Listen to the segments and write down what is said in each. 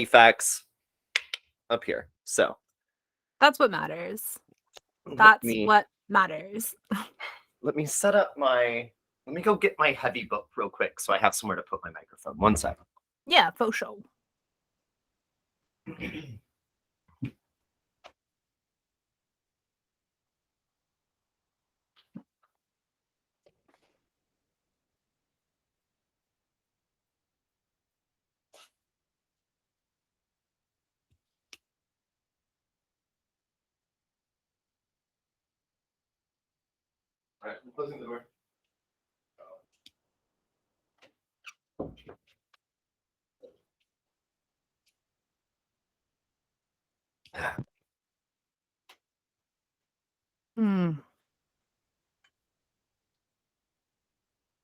effects up here. So that's what matters. let That's me what matters. let me set up my. Let me go get my heavy book real quick so I have somewhere to put my microphone. 1 second. Yeah, faux show. All right, I'm closing the door. Hmm.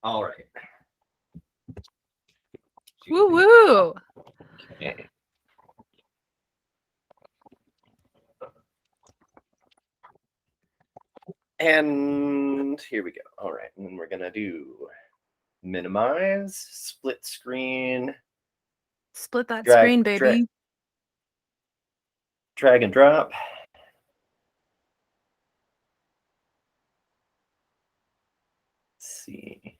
All right. Woo woo. Okay. And here we go. All right, and then we're gonna do minimize, split screen, Split that drag, screen, baby. drag and drop. Let's see.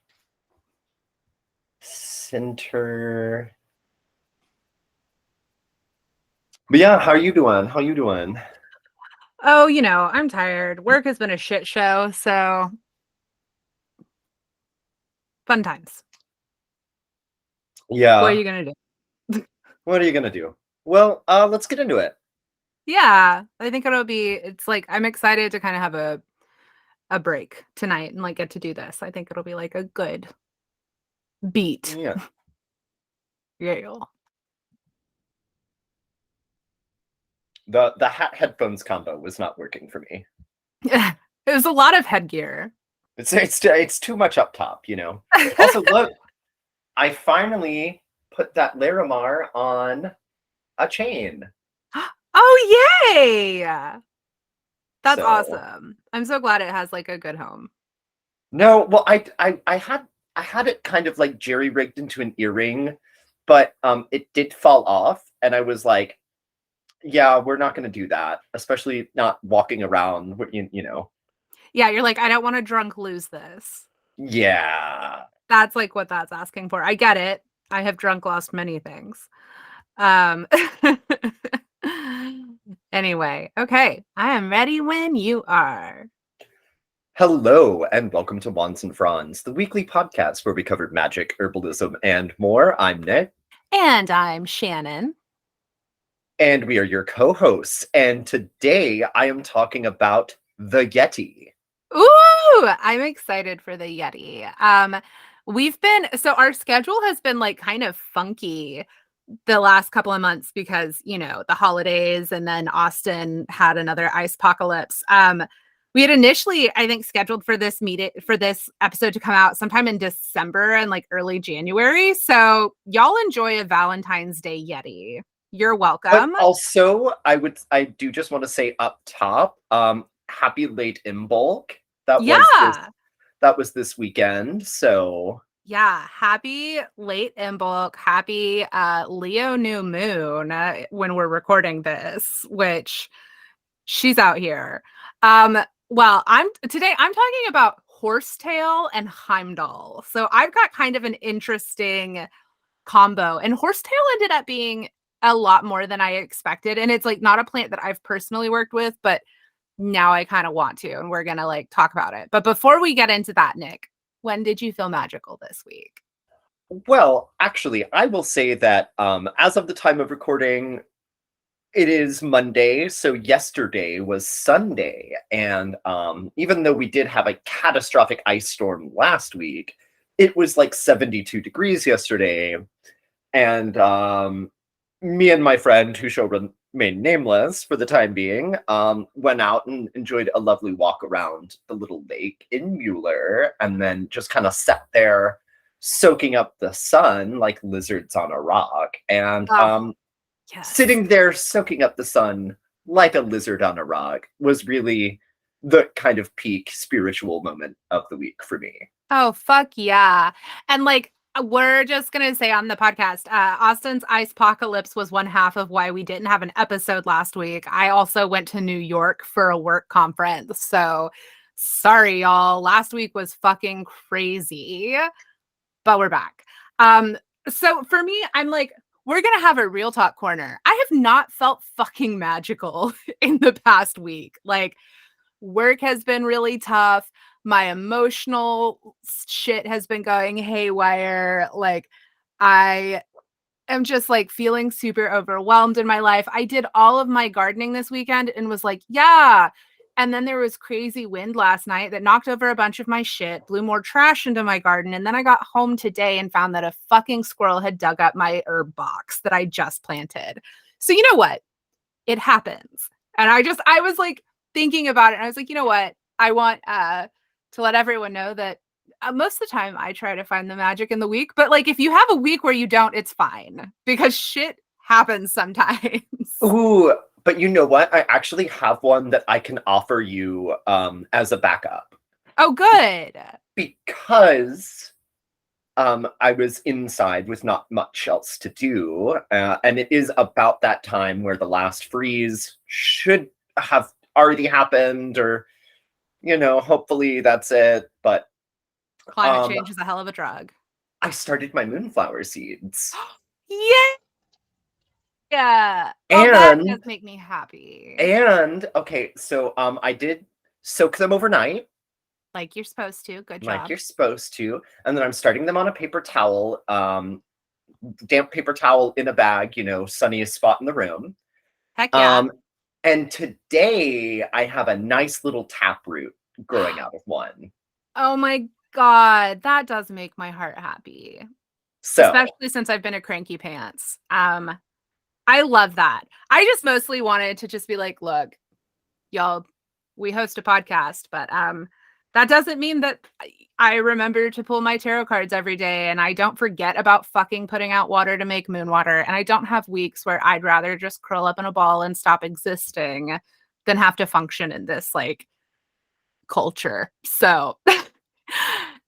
Center. But yeah, how are you doing? How you doing? Oh, I'm tired. Work has been a shit show, so fun times. Yeah. What are you gonna do? What are you gonna do? Well, let's get into it. Yeah, I think it's like I'm excited to kind of have a break tonight and like get to do this. I think it'll be like a good beat. Yeah. Yeah. The hat headphones combo was not working for me. It was a lot of headgear. It's too much up top, Also, look, I finally put that Larimar on a chain. Oh, yay! That's So awesome. I'm so glad it has like a good home. no, well, I had it kind of like jerry rigged into an earring, but it did fall off, and I was like, yeah, we're not going to do that, especially not walking around, Yeah, you're like, I don't want to drunk lose this. Yeah. That's like what that's asking for. I get it. I have drunk lost many things. Um Anyway, okay. I am ready when you are. Hello, and welcome to Wands and Fronds, the weekly podcast where we cover magic, herbalism, and more. I'm Nick. And I'm Shannon. And we are your co-hosts. And today I am talking about the Yeti. Ooh, I'm excited for the Yeti. So our schedule has been like kind of funky the last couple of months because, the holidays and then Austin had another ice apocalypse. We had initially, I think, scheduled for this episode to come out sometime in December and like early January. So y'all enjoy a Valentine's Day Yeti. You're welcome. But also, I do just want to say up top, happy late in bulk. That was this weekend. So yeah, happy late in bulk, happy Leo new moon when we're recording this, which she's out here. Well, I'm talking about Horsetail and Heimdall. So I've got kind of an interesting combo, and Horsetail ended up being a lot more than I expected. And it's like not a plant that I've personally worked with, but now I kind of want to, and we're gonna like talk about it. But before we get into that, Nick, when did you feel magical this week? well, actually, I will say that as of the time of recording, it is Monday, so yesterday was Sunday, and even though we did have a catastrophic ice storm last week, it was like 72 degrees yesterday, and me and my friend, who shall remain nameless for the time being, went out and enjoyed a lovely walk around the little lake in Mueller, and then just kind of sat there soaking up the sun like lizards on a rock, and Yes. sitting there soaking up the sun like a lizard on a rock was really the kind of peak spiritual moment of the week for me. Oh, fuck yeah. And like, We're just going to say on the podcast, Austin's Ice Apocalypse was one half of why we didn't have an episode last week. I also went to New York for a work conference. So sorry, y'all. Last week was fucking crazy, but we're back. So for me, I'm like, we're going to have a real talk corner. I have not felt fucking magical in the past week. Like, work has been really tough. My emotional shit has been going haywire. Like, I am just like feeling super overwhelmed in my life. I did all of my gardening this weekend and was like, yeah. And then there was crazy wind last night that knocked over a bunch of my shit, blew more trash into my garden. And then I got home today and found that a fucking squirrel had dug up my herb box that I just planted. So, you know what? It happens. And I was like thinking about it. And I was like, you know what? I want to let everyone know that most of the time I try to find the magic in the week. But like, if you have a week where you don't, it's fine because shit happens sometimes. Ooh, but you know what? I actually have one that I can offer you as a backup. Oh, good. Because I was inside with not much else to do. And it is about that time where the last freeze should have already happened, or, hopefully that's it. But Climate change is a hell of a drug. I started my moonflower seeds. Yeah. Yeah. Oh, that does make me happy. And okay, so I did soak them overnight. Like you're supposed to. Good job. Like you're supposed to. And then I'm starting them on a paper towel, damp paper towel in a bag, sunniest spot in the room. Heck yeah. And today I have a nice little taproot growing out of one. Oh my God. That does make my heart happy. So, especially since I've been a cranky pants. I love that. I just mostly wanted to just be like, look, y'all, we host a podcast, but that doesn't mean that I remember to pull my tarot cards every day and I don't forget about fucking putting out water to make moon water. And I don't have weeks where I'd rather just curl up in a ball and stop existing than have to function in this like culture. So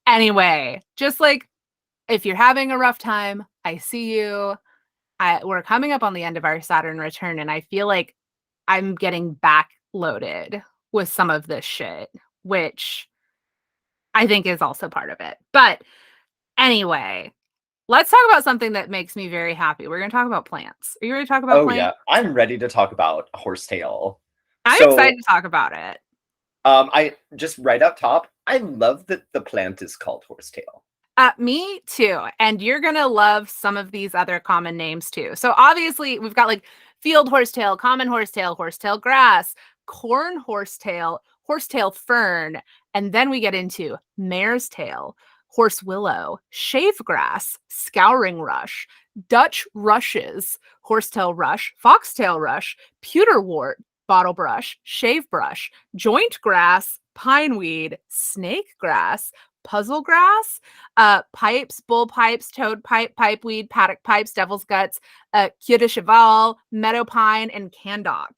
anyway, just like if you're having a rough time, I see you. We're coming up on the end of our Saturn return, and I feel like I'm getting backloaded with some of this shit, which I think is also part of it. But anyway, let's talk about something that makes me very happy. We're going to talk about plants. Are you ready to talk about plants? Yeah, I'm ready to talk about horsetail. I'm excited to talk about it. I just right up top, I love that the plant is called horsetail. Me too. And you're going to love some of these other common names too. So obviously we've got like field horsetail, common horsetail, horsetail grass, corn horsetail, horsetail fern, and then we get into mare's tail, horse willow, shave grass, scouring rush, Dutch rushes, horsetail rush, foxtail rush, pewterwort, bottle brush, shave brush, joint grass, pineweed, snake grass, puzzle grass, pipes, bull pipes, toad pipe, pipeweed, paddock pipes, devil's guts, queue de cheval, meadow pine, and candoc.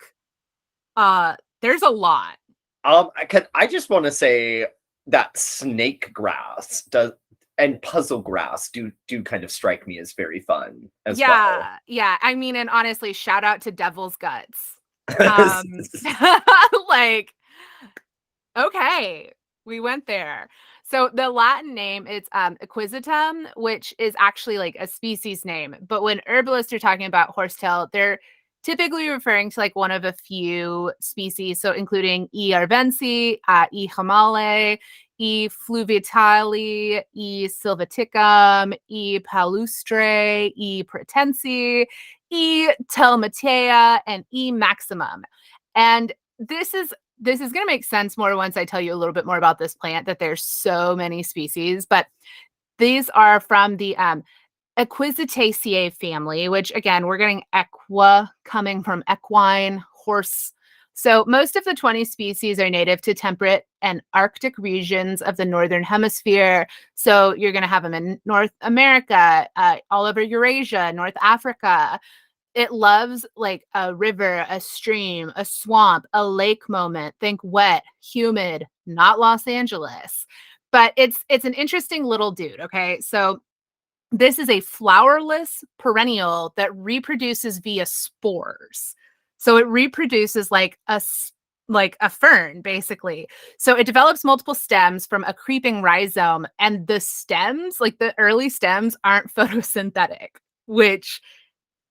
There's a lot. I just want to say that snake grass and puzzle grass do kind of strike me as very fun as well. Yeah. I mean, and honestly, shout out to devil's guts. Like, okay, we went there. So the Latin name is equisetum, which is actually like a species name. But when herbalists are talking about horsetail, they're typically referring to like one of a few species. So including E. arvensi, E. hamale, E. fluviatile, E. sylvaticum, E. palustre, E. pratensi, E. telmatea, and E. maximum. And this is going to make sense more once I tell you a little bit more about this plant, that there's so many species, but these are from the Equisitaceae family, which again, we're getting equa coming from equine, horse. So most of the 20 species are native to temperate and Arctic regions of the Northern Hemisphere. So you're going to have them in North America, all over Eurasia, North Africa. It loves like a river, a stream, a swamp, a lake moment. Think wet, humid, not Los Angeles. But it's an interesting little dude, okay? So This is a flowerless perennial that reproduces via spores. So it reproduces like a fern, basically. So it develops multiple stems from a creeping rhizome, and the stems, like the early stems, aren't photosynthetic, which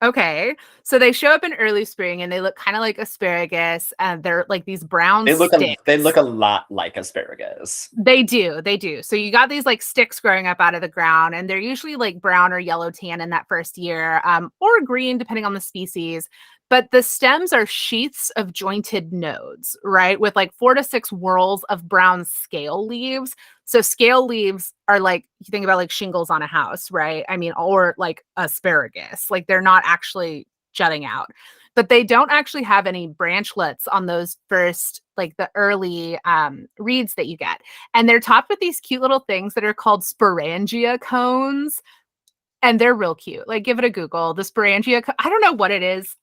okay. So they show up in early spring and they look kind of like asparagus, and they're like these brown They look sticks. a lot like asparagus. They do. They do. So you got these like sticks growing up out of the ground, and they're usually like brown or yellow tan in that first year, or green, depending on the species. But the stems are sheaths of jointed nodes, right? With like 4 to 6 whorls of brown scale leaves. So scale leaves are like, you think about like shingles on a house, right? I mean, or like asparagus. Like they're not actually jutting out, but they don't actually have any branchlets on those first, like the early reeds that you get. And they're topped with these cute little things that are called sporangia cones. And they're real cute. Like, give it a Google. The sporangia, I don't know what it is.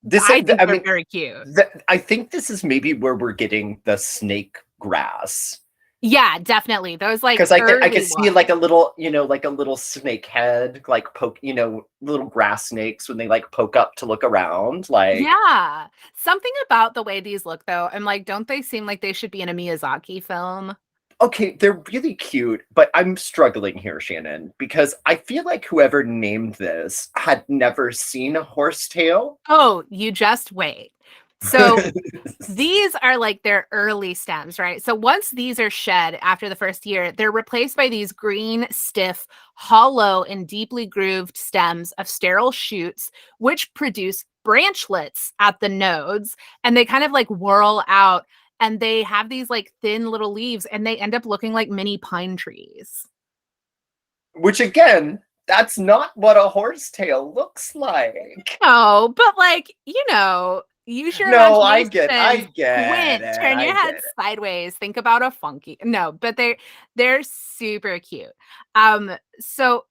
This, I think I they're mean, very cute. I think this is maybe where we're getting the snake grass. Yeah, definitely. Those like Because I early could see ones. like a little, like a little snake head, like poke, little grass snakes when they like poke up to look around. Like, Yeah. Something about the way these look, though, I'm like, don't they seem like they should be in a Miyazaki film? okay, they're really cute, but I'm struggling here, Shannon, because I feel like whoever named this had never seen a horsetail. Oh, you just wait. So these are like their early stems, right? So once these are shed after the first year, they're replaced by these green, stiff, hollow, and deeply grooved stems of sterile shoots, which produce branchlets at the nodes. And they kind of like whirl out, and they have these like thin little leaves, and they end up looking like mini pine trees. Which again, that's not what a horsetail looks like. Oh, but like, use your No, I imagination, get squint, it, turn I your head get it. sideways, think about a funky. No, but they're super cute. So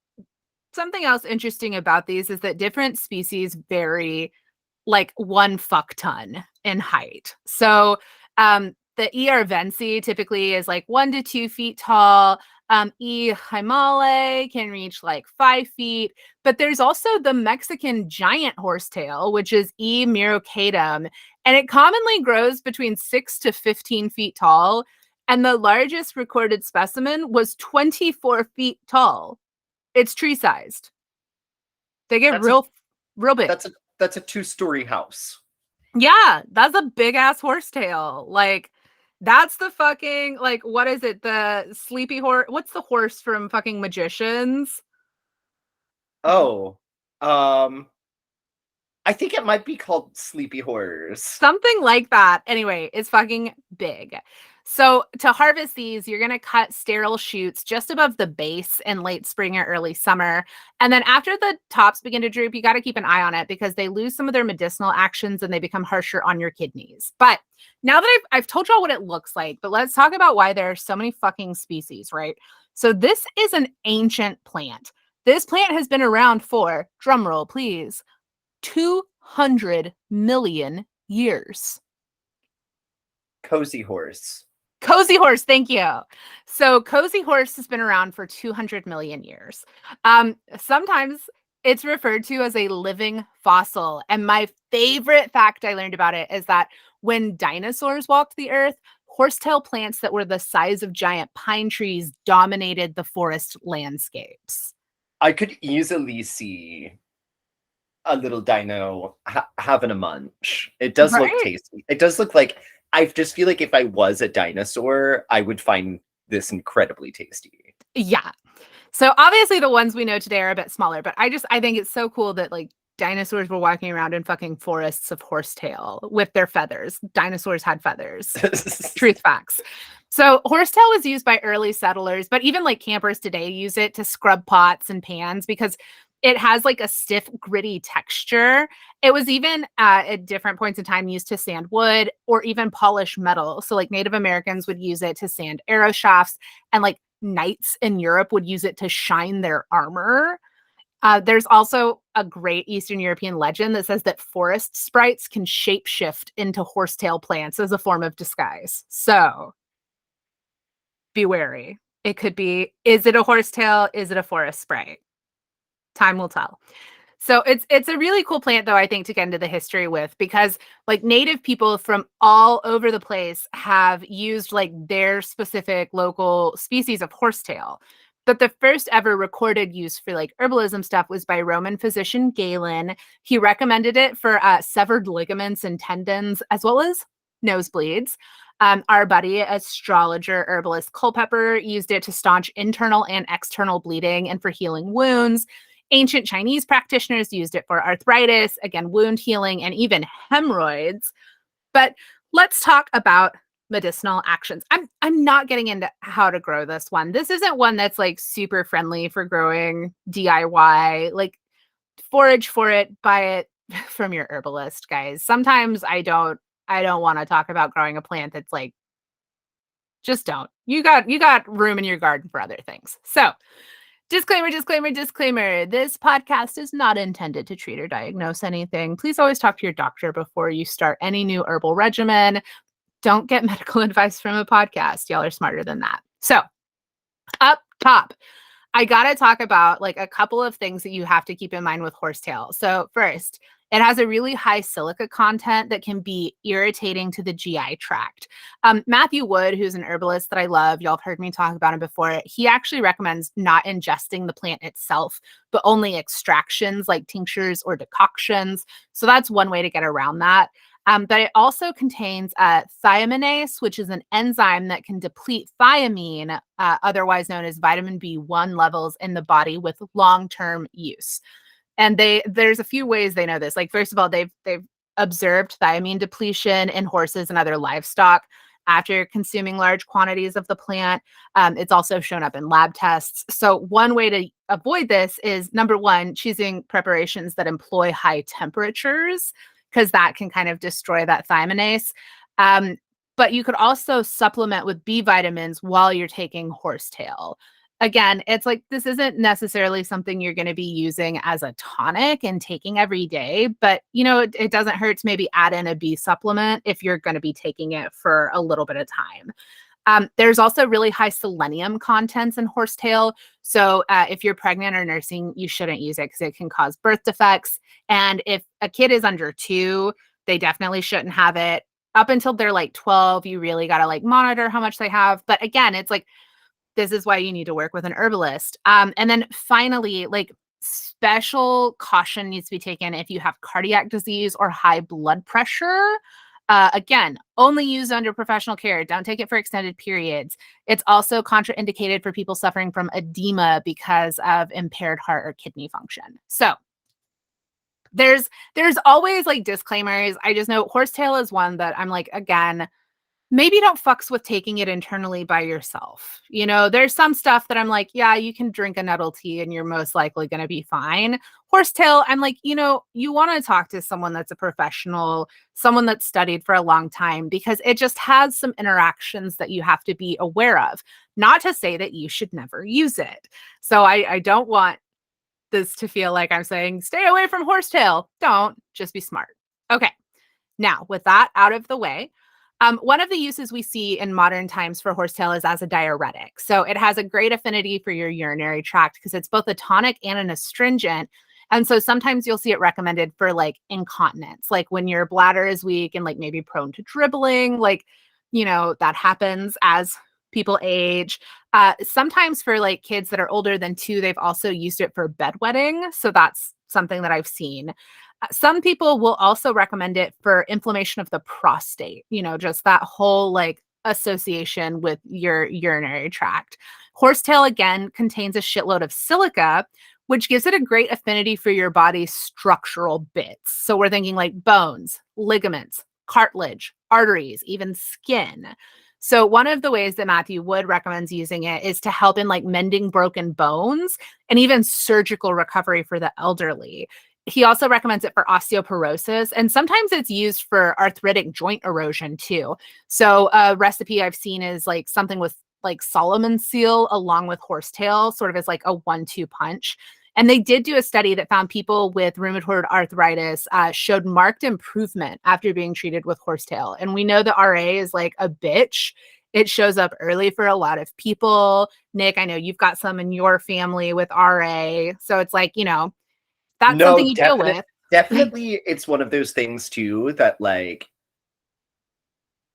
something else interesting about these is that different species vary like 1 fuck ton in height. So the E. arvensi typically is like 1 to 2 feet tall. E. Himalaya can reach like 5 feet. But there's also the Mexican giant horsetail, which is E. miracatum, and it commonly grows between 6 to 15 feet tall. And the largest recorded specimen was 24 feet tall. It's tree sized. They get That's a real big. that's a two-story house. Yeah, that's a big ass horsetail. Like, that's the fucking like what is it? The sleepy horse. What's the horse from fucking Magicians? Oh, um, I think it might be called Sleepy Horrors. Something like that. Anyway, it's fucking big. So to harvest these, you're gonna cut sterile shoots just above the base in late spring or early summer. And then after the tops begin to droop, you got to keep an eye on it because they lose some of their medicinal actions and they become harsher on your kidneys. But now that I've told y'all what it looks like, but let's talk about why there are so many fucking species, right? So this is an ancient plant. This plant has been around for, drumroll please, 200 million years. Cozy Horse. Cozy horse, thank you. So cozy horse has been around for 200 million years. Sometimes it's referred to as a living fossil. And my favorite fact I learned about it is that when dinosaurs walked the earth, horsetail plants that were the size of giant pine trees dominated the forest landscapes. I could easily see a little dino having a munch. It does look Right? tasty. It does look like I just feel like if I was a dinosaur, I would find this incredibly tasty. Yeah. So obviously the ones we know today are a bit smaller, but I think it's so cool that like dinosaurs were walking around in fucking forests of horsetail with their feathers. Dinosaurs had feathers. Truth facts. So horsetail was used by early settlers, but even like campers today use it to scrub pots and pans because it has like a stiff, gritty texture. It was even at different points in time used to sand wood or even polish metal. So like Native Americans would use it to sand arrow shafts, and like knights in Europe would use it to shine their armor. There's also a great Eastern European legend that says that forest sprites can shapeshift into horsetail plants as a form of disguise. So be wary. It could be, is it a horsetail? Is it a forest sprite? Time will tell. So it's a really cool plant, though, I think, to get into the history with, because like native people from all over the place have used like their specific local species of horsetail. But the first ever recorded use for like herbalism stuff was by Roman physician Galen. He recommended it for severed ligaments and tendons, as well as nosebleeds. Our buddy, astrologer herbalist Culpepper, used it to staunch internal and external bleeding and for healing wounds. Ancient Chinese practitioners used it for arthritis, again, wound healing, and even hemorrhoids. But let's talk about medicinal actions. I'm not getting into how to grow this one. This isn't one that's like super friendly for growing DIY. Like forage for it, buy it from your herbalist, guys. Sometimes I don't want to talk about growing a plant that's like, just don't. You got room in your garden for other things. So disclaimer, disclaimer, disclaimer. This podcast is not intended to treat or diagnose anything. Please always talk to your doctor before you start any new herbal regimen. Don't get medical advice from a podcast. Y'all are smarter than that. So, up top, I got to talk about like a couple of things that you have to keep in mind with horsetail. So, first, it has a really high silica content that can be irritating to the GI tract. Matthew Wood, who's an herbalist that I love, y'all have heard me talk about him before, he actually recommends not ingesting the plant itself, but only extractions like tinctures or decoctions. So that's one way to get around that. But it also contains thiaminase, which is an enzyme that can deplete thiamine, otherwise known as vitamin B1 levels in the body with long-term use. And there's a few ways they know this. Like, first of all, they've observed thiamine depletion in horses and other livestock after consuming large quantities of the plant. It's also shown up in lab tests. So one way to avoid this is, number one, choosing preparations that employ high temperatures, because that can kind of destroy that thiaminase. But you could also supplement with B vitamins while you're taking horsetail. Again, it's like, this isn't necessarily something you're going to be using as a tonic and taking every day, but you know, it doesn't hurt to maybe add in a B supplement if you're going to be taking it for a little bit of time. There's also really high selenium contents in horsetail. So if you're pregnant or nursing, you shouldn't use it because it can cause birth defects. And if a kid is under 2, they definitely shouldn't have it. Up until they're like 12, you really got to like monitor how much they have. But again, it's like, this is why you need to work with an herbalist. And then finally, like, special caution needs to be taken if you have cardiac disease or high blood pressure. Again, only use under professional care. Don't take it for extended periods. It's also contraindicated for people suffering from edema because of impaired heart or kidney function. So there's always like disclaimers. I just know horsetail is one that I'm like, again, maybe don't fucks with taking it internally by yourself. You know, there's some stuff that I'm like, yeah, you can drink a nettle tea and you're most likely going to be fine. Horsetail, I'm like, you know, you want to talk to someone that's a professional, someone that's studied for a long time, because it just has some interactions that you have to be aware of. Not to say that you should never use it. So I don't want this to feel like I'm saying, stay away from horsetail. Don't, just be smart. Okay. Now, with that out of the way, one of the uses we see in modern times for horsetail is as a diuretic. So it has a great affinity for your urinary tract because it's both a tonic and an astringent. And so sometimes you'll see it recommended for like incontinence, like when your bladder is weak and like maybe prone to dribbling, like, you know, that happens as people age. Sometimes for like kids that are older than 2, they've also used it for bedwetting. So that's something that I've seen. Some people will also recommend it for inflammation of the prostate, you know, just that whole like association with your urinary tract. Horsetail, again, contains a shitload of silica, which gives it a great affinity for your body's structural bits. So we're thinking like bones, ligaments, cartilage, arteries, even skin. So one of the ways that Matthew Wood recommends using it is to help in like mending broken bones and even surgical recovery for the elderly. He also recommends it for osteoporosis, and sometimes it's used for arthritic joint erosion too. So a recipe I've seen is like something with like Solomon's seal along with horsetail, sort of as like a 1-2 punch. And they did do a study that found people with rheumatoid arthritis showed marked improvement after being treated with horsetail. And we know that RA is like a bitch It shows up early for a lot of people. Nick, I know you've got some in your family with RA. So it's like, that's something No, you deal with. definitely it's one of those things too that like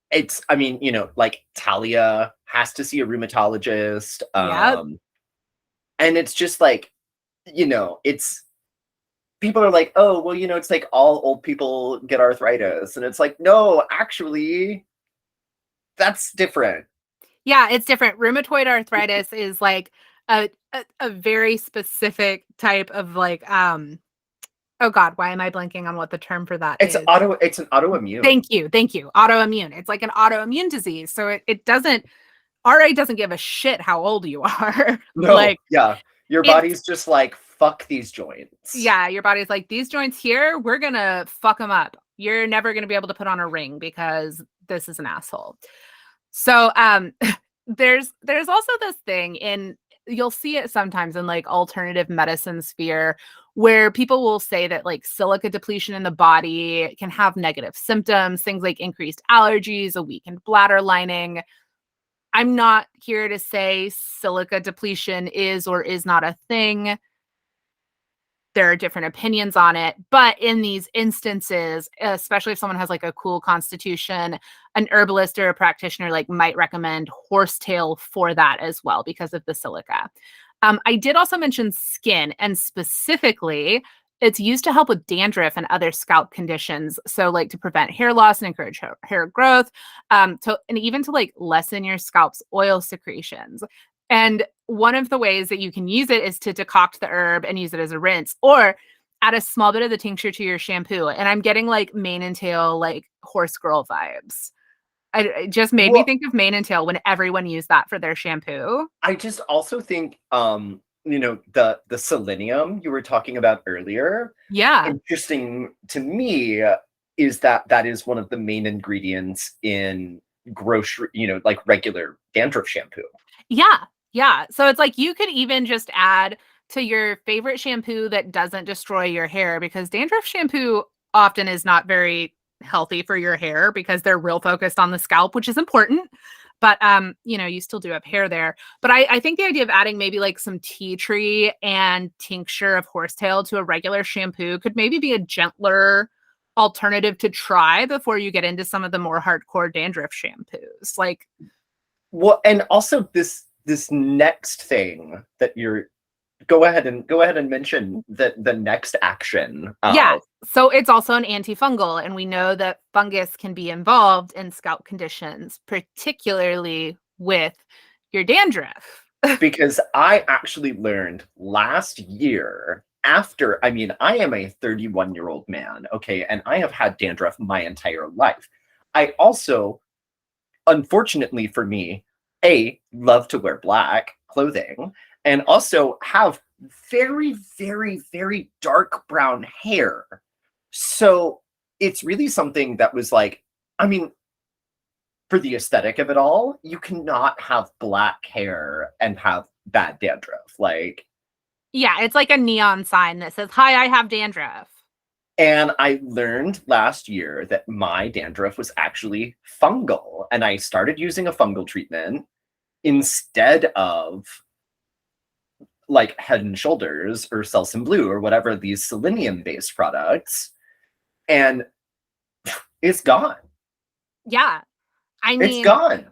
it's I mean, like Talia has to see a rheumatologist. Yep. And it's just like, it's people are like, oh, well, it's like all old people get arthritis. And it's like, no, actually, that's different. Yeah, it's different. Rheumatoid arthritis is like a very specific type of like oh God, why am I blanking on what the term for that is? It's an autoimmune. Thank you. Thank you. Autoimmune. It's like an autoimmune disease. So it doesn't RA doesn't give a shit how old you are. No, Like yeah. Your it's body's just like, fuck these joints. yeah, your body's like, these joints here, we're gonna fuck them up. You're never gonna be able to put on a ring because this is an asshole. So there's also this thing in you'll see it sometimes in like alternative medicine sphere where people will say that like silica depletion in the body can have negative symptoms, things like increased allergies, a weakened bladder lining. I'm not here to say silica depletion is or is not a thing. There are different opinions on it, but in these instances, especially if someone has like a cool constitution, an herbalist or a practitioner like might recommend horsetail for that as well because of the silica. I did also mention skin, and specifically it's used to help with dandruff and other scalp conditions, so like to prevent hair loss and encourage hair growth, and even to like lessen your scalp's oil secretions. And one of the ways that you can use it is to decoct the herb and use it as a rinse, or add a small bit of the tincture to your shampoo. And I'm getting like mane and tail, like horse girl vibes. It just made me Well, think of mane and tail when everyone used that for their shampoo. I just also think, the selenium you were talking about earlier, Yeah. interesting to me is that that is one of the main ingredients in grocery, like regular dandruff shampoo. Yeah. Yeah. So it's like you could even just add to your favorite shampoo that doesn't destroy your hair, because dandruff shampoo often is not very healthy for your hair because they're real focused on the scalp, which is important. But you still do have hair there. But I think the idea of adding maybe like some tea tree and tincture of horsetail to a regular shampoo could maybe be a gentler alternative to try before you get into some of the more hardcore dandruff shampoos. Like, Well, and also this next thing that you're go ahead and mention the next action. yeah, so it's also an antifungal, and we know that fungus can be involved in scalp conditions, particularly with your dandruff. Because I actually learned last year after, I mean, I am a 31-year-old man, okay, and I have had dandruff my entire life. I also, unfortunately for me, love to wear black clothing and also have very, very, very dark brown hair. So it's really something that was like, I mean, for the aesthetic of it all, you cannot have black hair and have bad dandruff. Like, Yeah, it's like a neon sign that says, "Hi, I have dandruff." and I learned last year that my dandruff was actually fungal, and I started using a fungal treatment instead of like Head and Shoulders or Selsun Blue or whatever these selenium based products, and it's gone. Yeah. I It's mean, gone.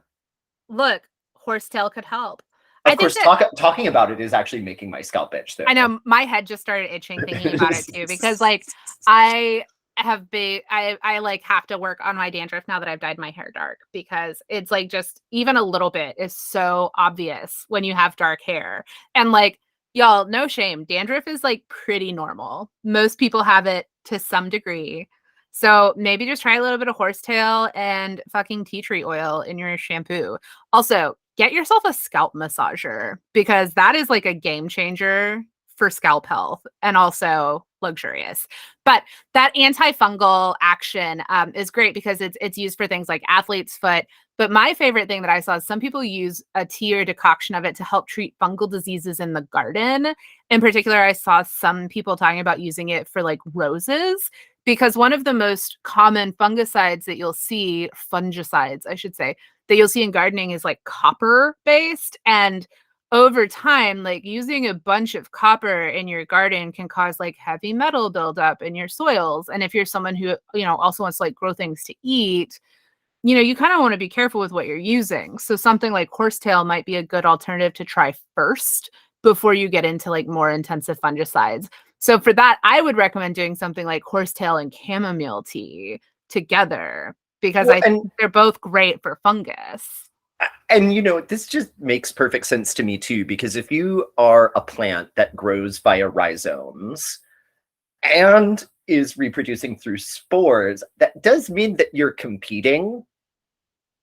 look, horsetail could help. I Of think course, that talking about it is actually making my scalp itch I though. know my head just started itching thinking about it too, because like I I like have to work on my dandruff now that I've dyed my hair dark, because it's like just even a little bit is so obvious when you have dark hair. And like, y'all, no shame, dandruff is like pretty normal. Most people have it to some degree. So maybe just try a little bit of horsetail and fucking tea tree oil in your shampoo. Also, get yourself a scalp massager, because that is like a game changer for scalp health and also luxurious. But that antifungal action is great because it's used for things like athlete's foot. But my favorite thing that I saw is some people use a tea or decoction of it to help treat fungal diseases in the garden. In particular, I saw some people talking about using it for like roses, because one of the most common fungicides that you'll see, fungicides, I should say, that you'll see in gardening is like copper based. And over time, like using a bunch of copper in your garden can cause like heavy metal buildup in your soils. And if you're someone who, also wants to like grow things to eat, you kind of want to be careful with what you're using. So something like horsetail might be a good alternative to try first before you get into like more intensive fungicides. So for that, I would recommend doing something like horsetail and chamomile tea together because Well, I think they're both great for fungus. and this just makes perfect sense to me too, because if you are a plant that grows via rhizomes and is reproducing through spores, that does mean that you're competing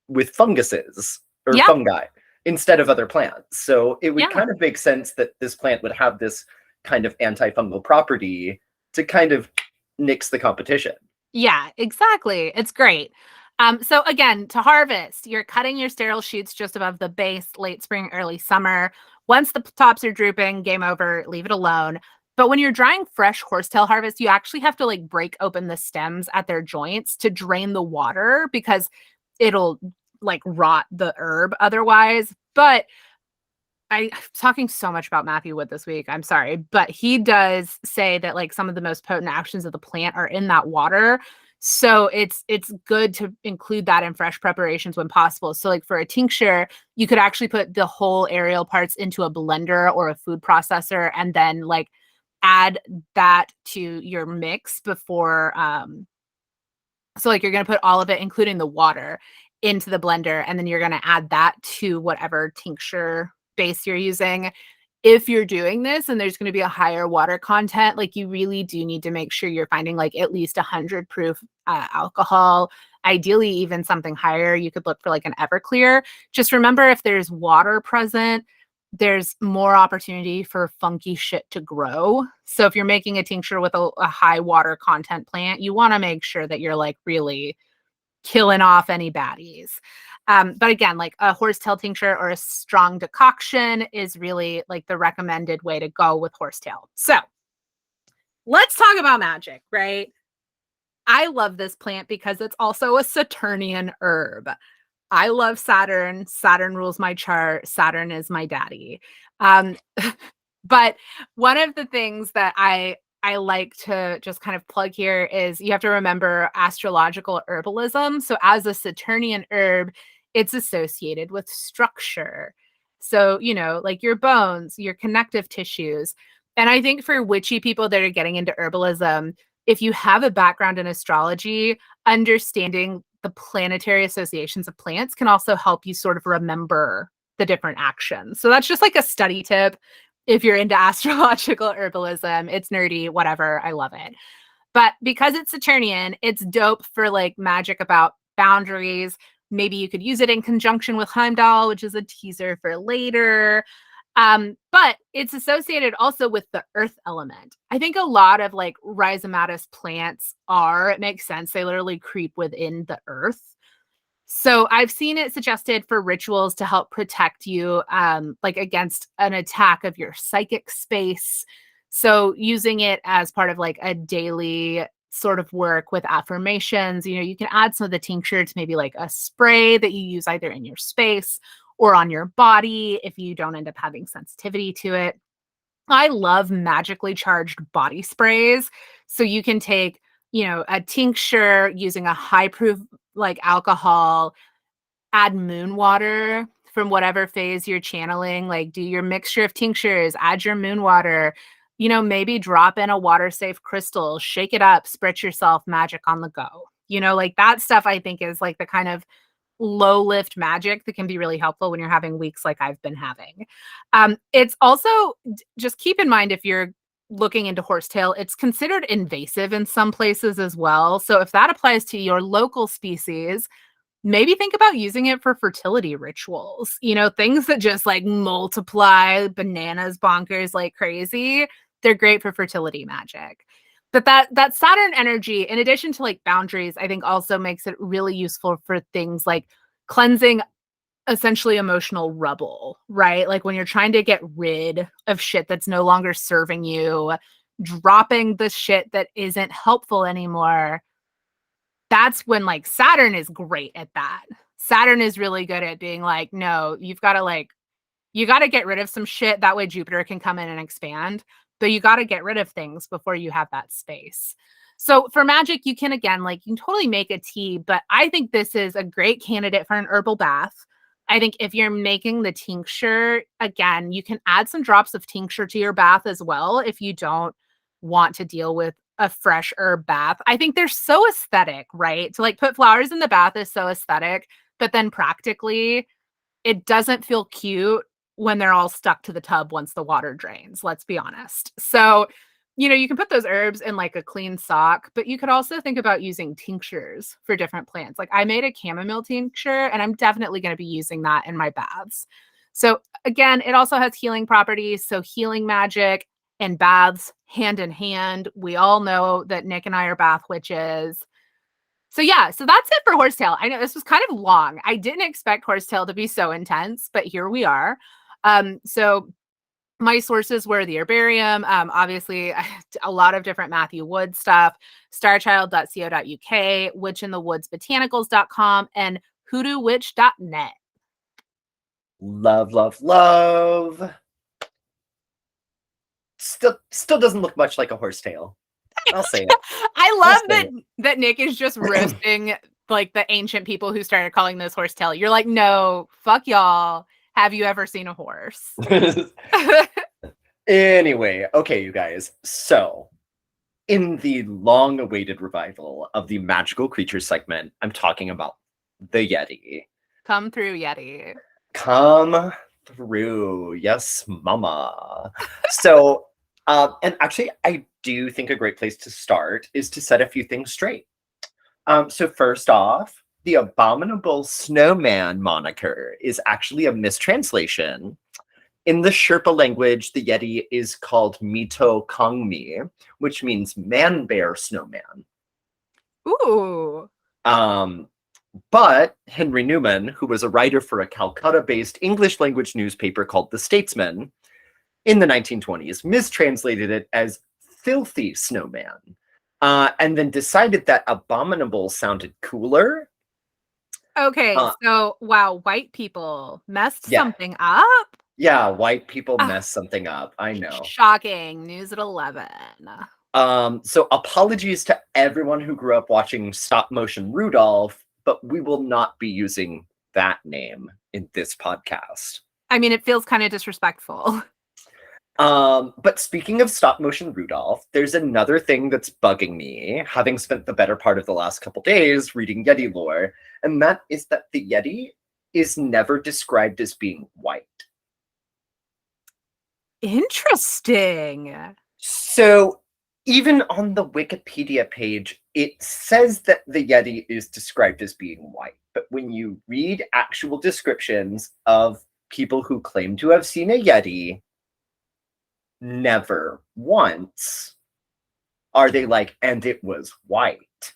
with funguses or Yeah. fungi instead of other plants. So it would Yeah. kind of make sense that this plant would have this kind of antifungal property to kind of nix the competition. Yeah, exactly. It's great. So again, to harvest, you're cutting your sterile shoots just above the base, late spring, early summer. Once the tops are drooping, game over, leave it alone. But when you're drying fresh horsetail harvest, you actually have to like break open the stems at their joints to drain the water because it'll like rot the herb otherwise. But I'm talking so much about Matthew Wood this week. I'm sorry, but he does say that like some of the most potent actions of the plant are in that water. So it's good to include that in fresh preparations when possible. So like for a tincture, you could actually put the whole aerial parts into a blender or a food processor and then like add that to your mix before so like you're going to put all of it including the water into the blender and then you're going to add that to whatever tincture base you're using. If you're doing this and there's going to be a higher water content, like you really do need to make sure you're finding like at least 100 proof alcohol, ideally even something higher. You could look for like an Everclear. Just remember if there's water present, there's more opportunity for funky shit to grow. So if you're making a tincture with a high water content plant, you want to make sure that you're like really killing off any baddies. But again, like a horsetail tincture or a strong decoction is really like the recommended way to go with horsetail. So let's talk about magic, right? I love this plant because it's also a Saturnian herb. I love Saturn. Saturn rules my chart. Saturn is my daddy. Um, but one of the things that I like to just kind of plug here is you have to remember astrological herbalism. So as a Saturnian herb, it's associated with structure. So, like your bones, your connective tissues. And I think for witchy people that are getting into herbalism, if you have a background in astrology, understanding the planetary associations of plants can also help you sort of remember the different actions. So that's just like a study tip. If you're into astrological herbalism, it's nerdy, whatever. I love it. But because it's Saturnian, it's dope for like magic about boundaries. Maybe you could use it in conjunction with Heimdall, which is a teaser for later. But it's associated also with the earth element. I think a lot of like rhizomatous plants it makes sense. They literally creep within the earth. So I've seen it suggested for rituals to help protect you, like against an attack of your psychic space. So using it as part of like a daily sort of work with affirmations, you can add some of the tincture to maybe like a spray that you use either in your space or on your body if you don't end up having sensitivity to it. I love magically charged body sprays. So you can take, a tincture using a high proof like alcohol, add moon water from whatever phase you're channeling, like do your mixture of tinctures, add your moon water, maybe drop in a water safe crystal, shake it up, spritz yourself, magic on the go. Like that stuff I think is like the kind of low lift magic that can be really helpful when you're having weeks like I've been having. It's also just keep in mind if you're looking into horsetail, it's considered invasive in some places as well. So if that applies to your local species, maybe think about using it for fertility rituals, things that just like multiply bananas bonkers like crazy. They're great for fertility magic. But that Saturn energy, in addition to like boundaries, I think also makes it really useful for things like cleansing essentially emotional rubble, right? Like when you're trying to get rid of shit that's no longer serving you, dropping the shit that isn't helpful anymore. That's when like Saturn is great at that. Saturn is really good at being like, no, you got to get rid of some shit. That way Jupiter can come in and expand. But you got to get rid of things before you have that space. So for magic, you can, again, like, you can totally make a tea, but I think this is a great candidate for an herbal bath. I think if you're making the tincture, again, you can add some drops of tincture to your bath as well if you don't want to deal with a fresh herb bath. I think they're so aesthetic, right? To like put flowers in the bath is so aesthetic, but then practically it doesn't feel cute when they're all stuck to the tub once the water drains, let's be honest. So, you can put those herbs in like a clean sock, but you could also think about using tinctures for different plants. Like I made a chamomile tincture and I'm definitely going to be using that in my baths. So again, it also has healing properties. So healing magic and baths hand in hand. We all know that Nick and I are bath witches. So yeah, so that's it for Horsetail. I know this was kind of long. I didn't expect Horsetail to be so intense, but here we are. So my sources were the herbarium, obviously a lot of different Matthew Wood stuff, starchild.co.uk, witchinthewoodsbotanicals.com, and hoodoowitch.net. Love, love, love. Still doesn't look much like a horsetail. I'll say it. I love that Nick is just roasting like the ancient people who started calling this horsetail. You're like, no, fuck y'all. Have you ever seen a horse? Anyway, okay, you guys. So, in the long-awaited revival of the magical creature segment, I'm talking about the Yeti. Come through, Yeti. Come through. Yes, mama. So, and actually, I do think a great place to start is to set a few things straight. So first off, the abominable snowman moniker is actually a mistranslation. In the Sherpa language, the Yeti is called Mito Kongmi, which means man bear snowman. Ooh. But Henry Newman, who was a writer for a Calcutta-based English language newspaper called The Statesman in the 1920s, mistranslated it as filthy snowman, and then decided that abominable sounded cooler. Okay, so wow, white people messed Yeah. something up? Yeah, white people mess something up. I know. Shocking. News at 11. So apologies to everyone who grew up watching stop motion Rudolph, but we will not be using that name in this podcast. I mean, it feels kind of disrespectful. But speaking of stop motion Rudolph, there's another thing that's bugging me, having spent the better part of the last couple days reading Yeti lore, and that is that the Yeti is never described as being white. Interesting. So even on the Wikipedia page, it says that the Yeti is described as being white. But when you read actual descriptions of people who claim to have seen a Yeti, never once are they like, and it was white.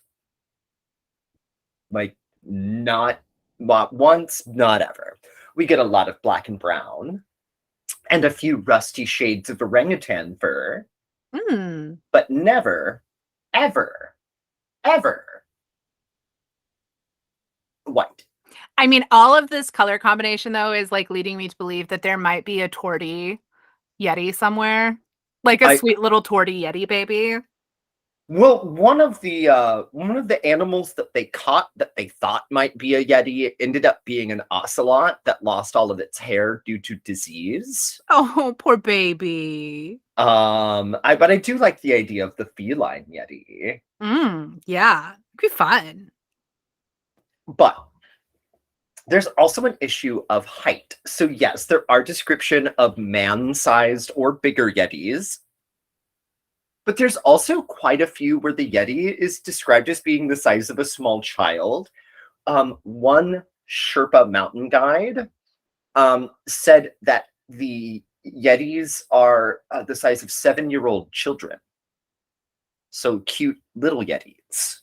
Like, not once, not ever. We get a lot of black and brown and a few rusty shades of orangutan fur, but never, ever, ever white. I mean, all of this color combination, though, is like leading me to believe that there might be a tortie Yeti somewhere, like a sweet little tortie Yeti baby. Well, one of the animals that they caught that they thought might be a Yeti ended up being an ocelot that lost all of its hair due to disease. Oh, poor baby. But I do like the idea of the feline Yeti. Yeah, it'd be fun. But there's also an issue of height. So yes, there are description of man-sized or bigger Yetis. But there's also quite a few where the Yeti is described as being the size of a small child. One Sherpa mountain guide said that the Yetis are the size of 7-year-old children. So cute little Yetis.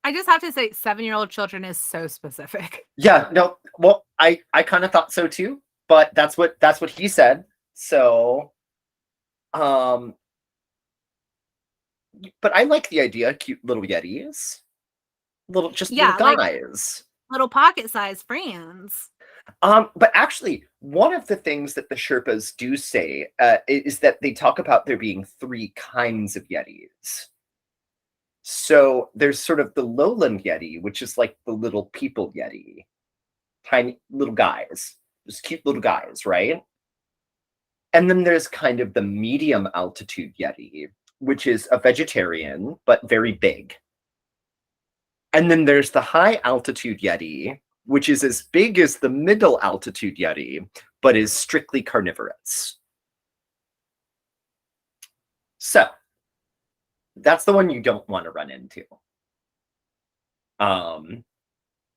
I just have to say 7-year-old children is so specific. Yeah, no, well, I kind of thought so too, but that's what he said. So, but I like the idea, cute little Yetis. Little guys. little pocket-sized friends. But actually, one of the things that the Sherpas do say is that they talk about there being three kinds of Yetis. So there's sort of the lowland Yeti, which is like the little people Yeti, tiny little guys, just cute little guys, right? And then there's kind of the medium altitude Yeti, which is a vegetarian, but very big. And then there's the high altitude Yeti, which is as big as the middle altitude Yeti, but is strictly carnivorous. So that's the one you don't want to run into.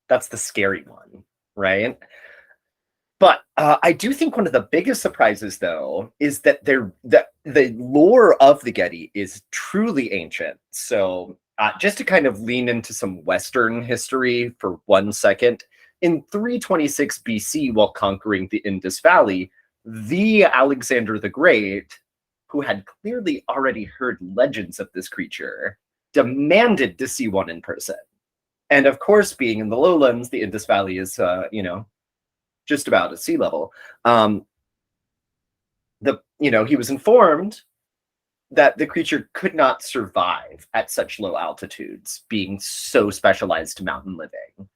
That's the scary one, right? But I do think one of the biggest surprises, though, is that the lore of the Yeti is truly ancient. So just to kind of lean into some Western history for 1 second, in 326 BC, while conquering the Indus Valley, the Alexander the Great, who had clearly already heard legends of this creature, demanded to see one in person. And of course, being in the lowlands, the Indus Valley is, just about at sea level. He was informed that the creature could not survive at such low altitudes, being so specialized to mountain living.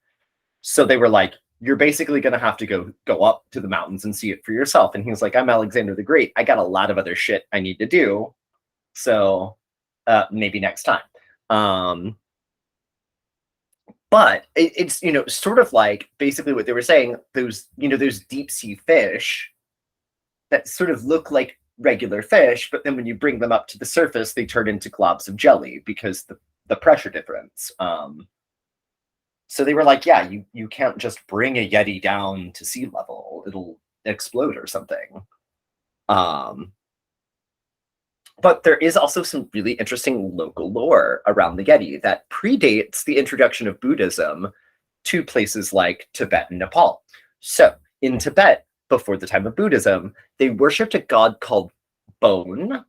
So they were like, you're basically going to have to go up to the mountains and see it for yourself. And he was like, I'm Alexander the Great. I got a lot of other shit I need to do. So maybe next time. But it's, sort of like basically what they were saying, those deep sea fish that sort of look like regular fish, but then when you bring them up to the surface, they turn into globs of jelly because the pressure difference. So they were like, yeah, you can't just bring a Yeti down to sea level. It'll explode or something. But there is also some really interesting local lore around the Yeti that predates the introduction of Buddhism to places like Tibet and Nepal. So in Tibet, before the time of Buddhism, they worshipped a god called Bone,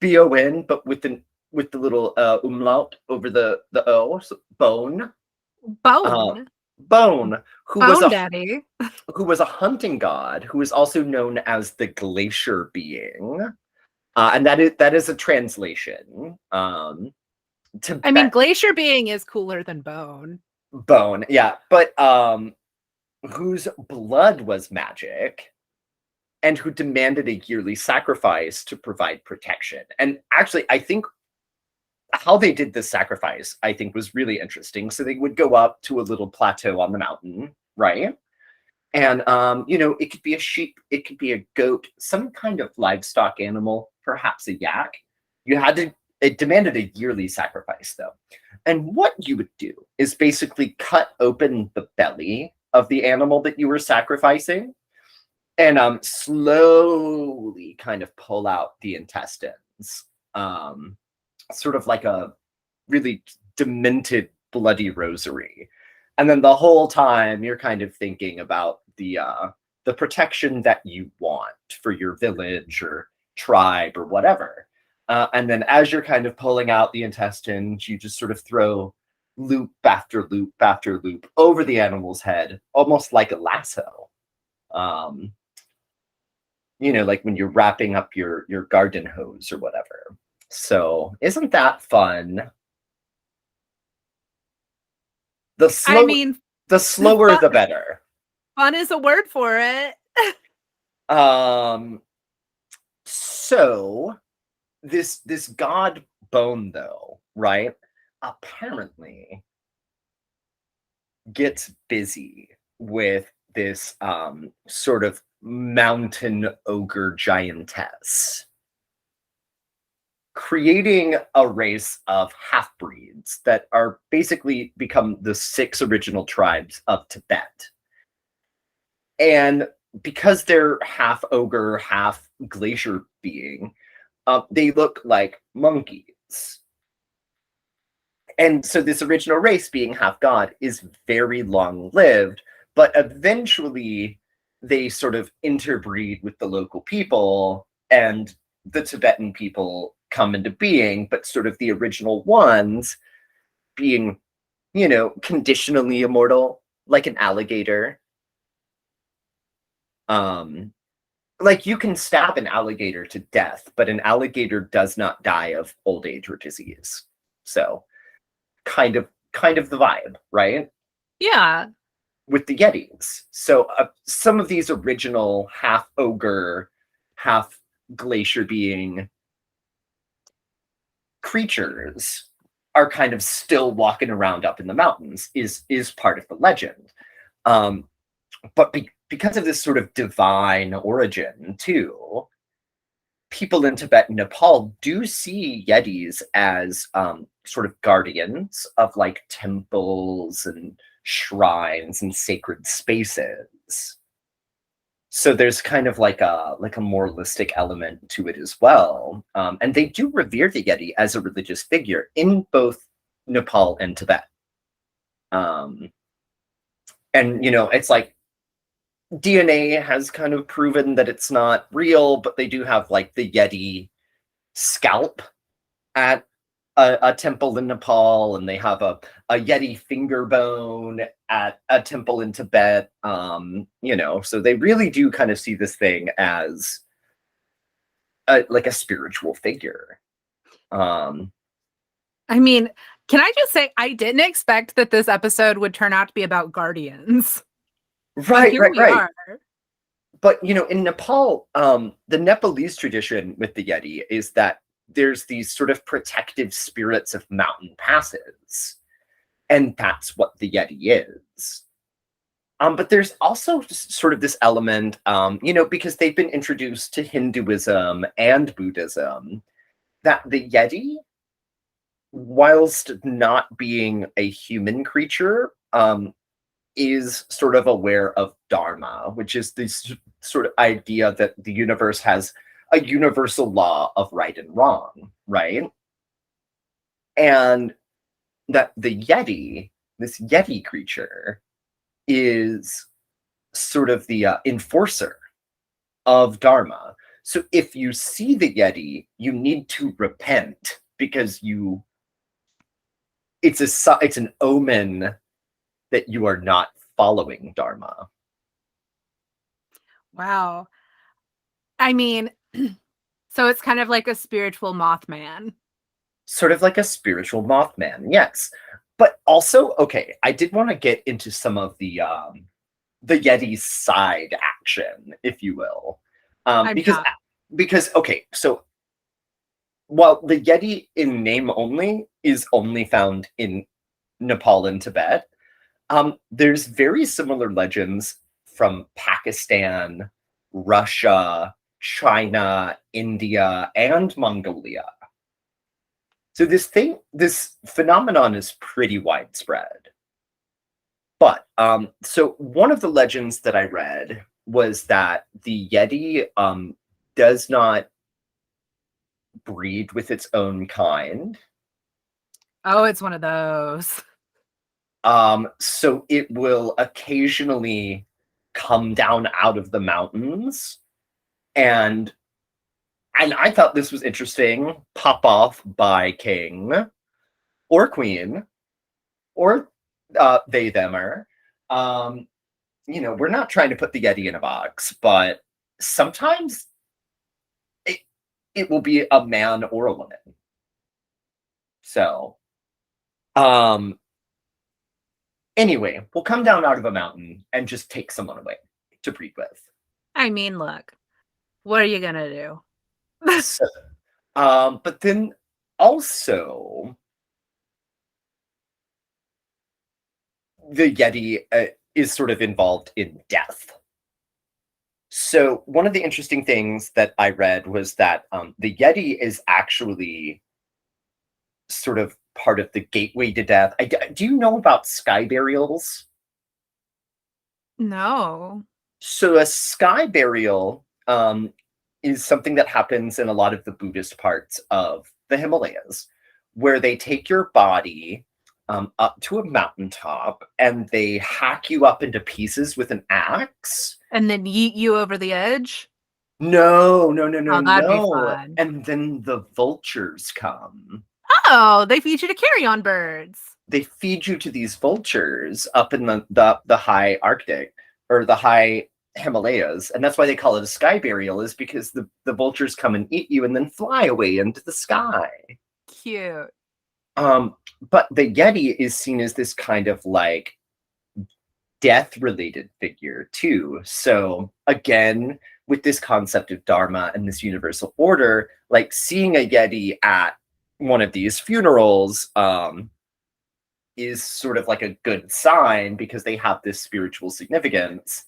B-O-N, but with the little umlaut over the O, so Bone. Bone. Bone, who Bone Daddy. was a hunting god, who is also known as the glacier being. And that is a translation. Glacier being is cooler than Bone. Bone, yeah, but whose blood was magic, and who demanded a yearly sacrifice to provide protection. And actually, I think how they did this sacrifice, I think, was really interesting. So they would go up to a little plateau on the mountain, right? And it could be a sheep, it could be a goat, some kind of livestock animal, perhaps a yak. It demanded a yearly sacrifice, though. And what you would do is basically cut open the belly of the animal that you were sacrificing and slowly kind of pull out the intestines. Sort of like a really demented bloody rosary. And then the whole time you're kind of thinking about the protection that you want for your village or tribe or whatever. And then as you're kind of pulling out the intestines, you just sort of throw loop after loop after loop over the animal's head, almost like a lasso. Like when you're wrapping up your garden hose or whatever. So isn't that fun? The slower, the better. Fun is a word for it. So this god Bone, though, right, apparently gets busy with this sort of mountain ogre giantess, creating a race of half-breeds that are basically become the 6 original tribes of Tibet. And because they're half ogre, half glacier being, they look like monkeys. And so this original race, being half god, is very long-lived, but eventually they sort of interbreed with the local people, and the Tibetan people come into being, but sort of the original ones being, conditionally immortal, like an alligator. Um, like you can stab an alligator to death, but an alligator does not die of old age or disease. So kind of the vibe, right? Yeah. With the Yetis. So some of these original half ogre, half glacier being creatures are kind of still walking around up in the mountains is part of the legend. Um, but because of this sort of divine origin too, people in Tibet and Nepal do see Yetis as sort of guardians of like temples and shrines and sacred spaces. So there's kind of like a moralistic element to it as well, and they do revere the Yeti as a religious figure in both Nepal and Tibet. Um, and it's like DNA has kind of proven that it's not real, but they do have like the Yeti scalp at a temple in Nepal, and they have a Yeti finger bone at a temple in Tibet. So they really do kind of see this thing as like a spiritual figure. Um, I mean, can I just say I didn't expect that this episode would turn out to be about guardians, but right, here right, we right. are. But in Nepal, the Nepalese tradition with the Yeti is that there's these sort of protective spirits of mountain passes, and that's what the Yeti is. But there's also sort of this element, because they've been introduced to Hinduism and Buddhism, that the Yeti, whilst not being a human creature, is sort of aware of Dharma, which is this sort of idea that the universe has a universal law of right and wrong, right? And that the Yeti, this Yeti creature, is sort of the enforcer of Dharma. So if you see the Yeti, you need to repent because it's an omen that you are not following Dharma. Wow. I mean, so it's kind of like a spiritual Mothman. Sort of like a spiritual Mothman, yes. But also, okay, I did want to get into some of the Yeti's side action, if you will. I'm Because not. okay, so while the Yeti in name only is only found in Nepal and Tibet, there's very similar legends from Pakistan, Russia, China, India, and Mongolia. So this phenomenon is pretty widespread. But so one of the legends that I read was that the Yeti does not breed with its own kind. Oh, it's one of those. So it will occasionally come down out of the mountains, and I thought this was interesting. Pop off by king or queen or they themer. Um, we're not trying to put the Yeti in a box, but sometimes it it will be a man or a woman. So, um, anyway, we'll come down out of a mountain and just take someone away to breed with. I mean, look, what are you gonna do? So, but then also the Yeti is sort of involved in death. So one of the interesting things that I read was that the Yeti is actually sort of part of the gateway to death. Do you know about sky burials? No. So a sky burial is something that happens in a lot of the Buddhist parts of the Himalayas, where they take your body up to a mountaintop and they hack you up into pieces with an axe. And then yeet you over the edge? No, no, no, no, Oh, that'd be no. fun. And then the vultures come. Oh, they feed you to carry-on birds. they feed you to these vultures up in the high Arctic or the high Himalayas, and that's why they call it a sky burial, is because the vultures come and eat you and then fly away into the sky. Cute. But the Yeti is seen as this kind of like death related figure too. So again, with this concept of Dharma and this universal order, like seeing a Yeti at one of these funerals is sort of like a good sign because they have this spiritual significance.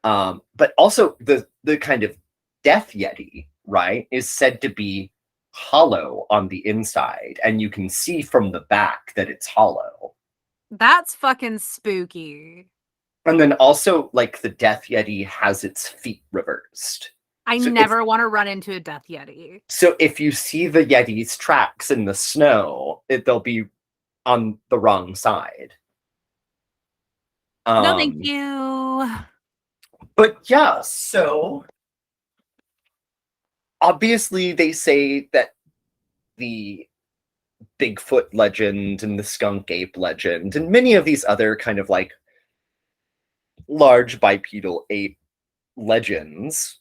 But also the kind of death Yeti, right, is said to be hollow on the inside, and you can see from the back that it's hollow. That's fucking spooky. And then also, like, the death Yeti has its feet reversed. I So never want to run into a death Yeti. so if you see the Yeti's tracks in the snow, they'll be on the wrong side. No, thank Um, you. but yeah, so obviously they say that the Bigfoot legend and the skunk ape legend and many of these other kind of like large bipedal ape legends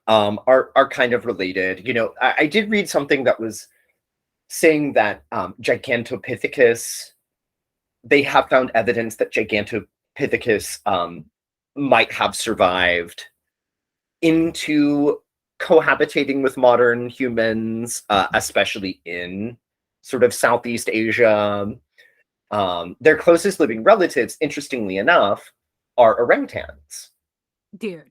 are kind of related. You know, I did read something that was saying that Gigantopithecus, they have found evidence that Gigantopithecus might have survived into cohabitating with modern humans, especially in sort of Southeast Asia. Their closest living relatives, interestingly enough, are orangutans. Dude.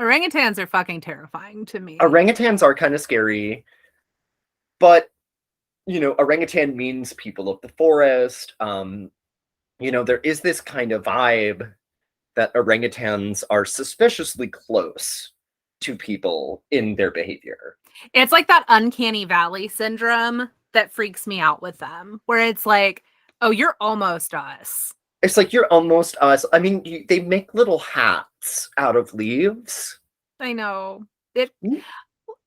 Orangutans are fucking terrifying to me. Orangutans are kind of scary, but you know, orangutan means people of the forest. You know, there is this kind of vibe that orangutans are suspiciously close to people in their behavior. It's like that uncanny valley syndrome that freaks me out with them, where it's like, oh, you're almost us. It's like you're almost us. I mean, they make little hats out of leaves. I know. It Mm.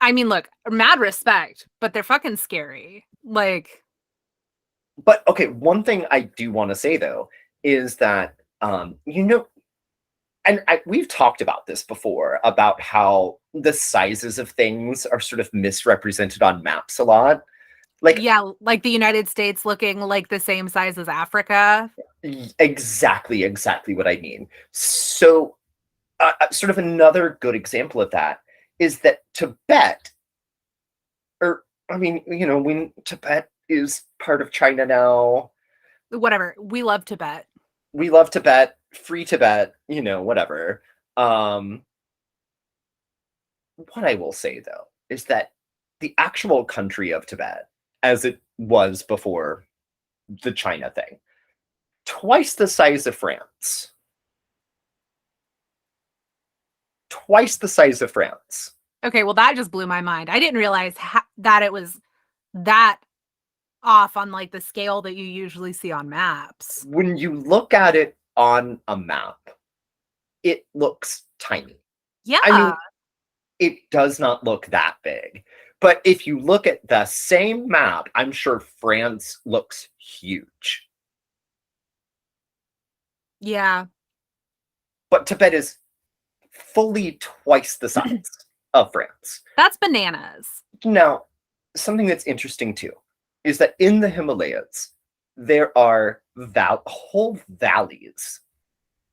I mean, look, mad respect, but they're fucking scary. Like, But okay, one thing I do want to say though is that you know, and we've talked about this before about how the sizes of things are sort of misrepresented on maps a lot. Like yeah, like the United States looking like the same size as Africa. exactly what I mean. So, sort of another good example of that is that Tibet, or I mean, you know, when Tibet is part of China now, Whatever. We love Tibet. we love Tibet, free Tibet, you know, whatever. Um, what I will say though is that the actual country of Tibet, as it was before the China thing, twice the size of France. Twice the size of France. Okay, well, that just blew my mind. I didn't realize that it was that off on like the scale that you usually see on maps. When you look at it on a map, it looks tiny. I Yeah. mean, it does not look that big. But if you look at the same map, I'm sure France looks huge. Yeah. But Tibet is fully twice the size of France. That's bananas. Now, something that's interesting too is that in the Himalayas, there are whole valleys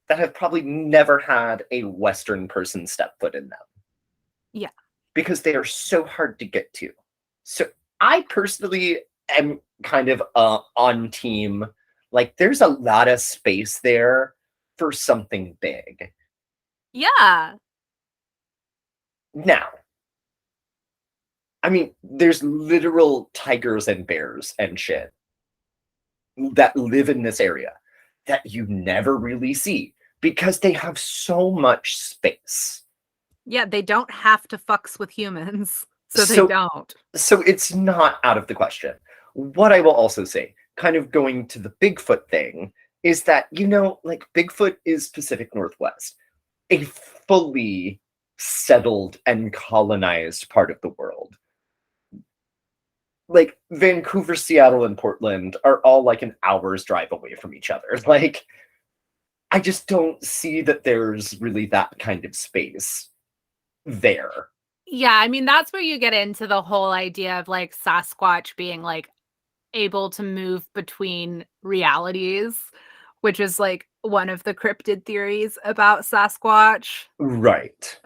that have probably never had a Western person step foot in them. Yeah. Because they are so hard to get to. So I personally am kind of on team. Like, there's a lot of space there for something big. Yeah. Now, I mean, there's literal tigers and bears and shit that live in this area that you never really see because they have so much space. Yeah, they don't have to fucks with humans. So they So don't. so it's not out of the question. What I will also say, kind of going to the Bigfoot thing, is that, you know, like Bigfoot is Pacific Northwest, a fully settled and colonized part of the world. like Vancouver, Seattle, and Portland are all like an hour's drive away from each other. Like, I just don't see that there's really that kind of space there. Yeah, I mean, that's where you get into the whole idea of like Sasquatch being like able to move between realities, which is like one of the cryptid theories about Sasquatch. Right.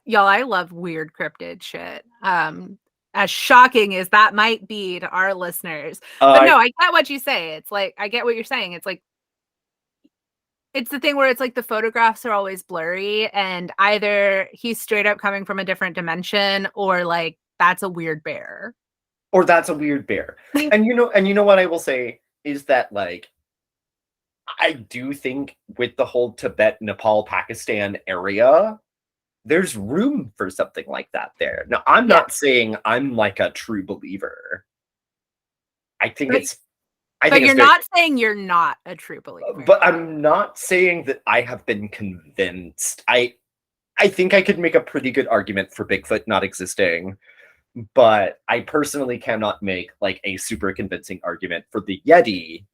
Y'all, I love weird cryptid shit. As shocking as that might be to our listeners. But no, I I get what you say. It's like, I get what you're saying. It's like, it's the thing where it's like the photographs are always blurry and either he's straight up coming from a different dimension or like that's a weird bear. or that's a weird bear. And you know what I will say is that like I do think with the whole Tibet, Nepal, Pakistan area, there's room for something like that there. Now, I'm Yeah. not saying I'm like a true believer. I think But, it's but you're very, not saying you're not a true believer. but I'm not saying that I have been convinced. I think I could make a pretty good argument for Bigfoot not existing, but I personally cannot make like a super convincing argument for the Yeti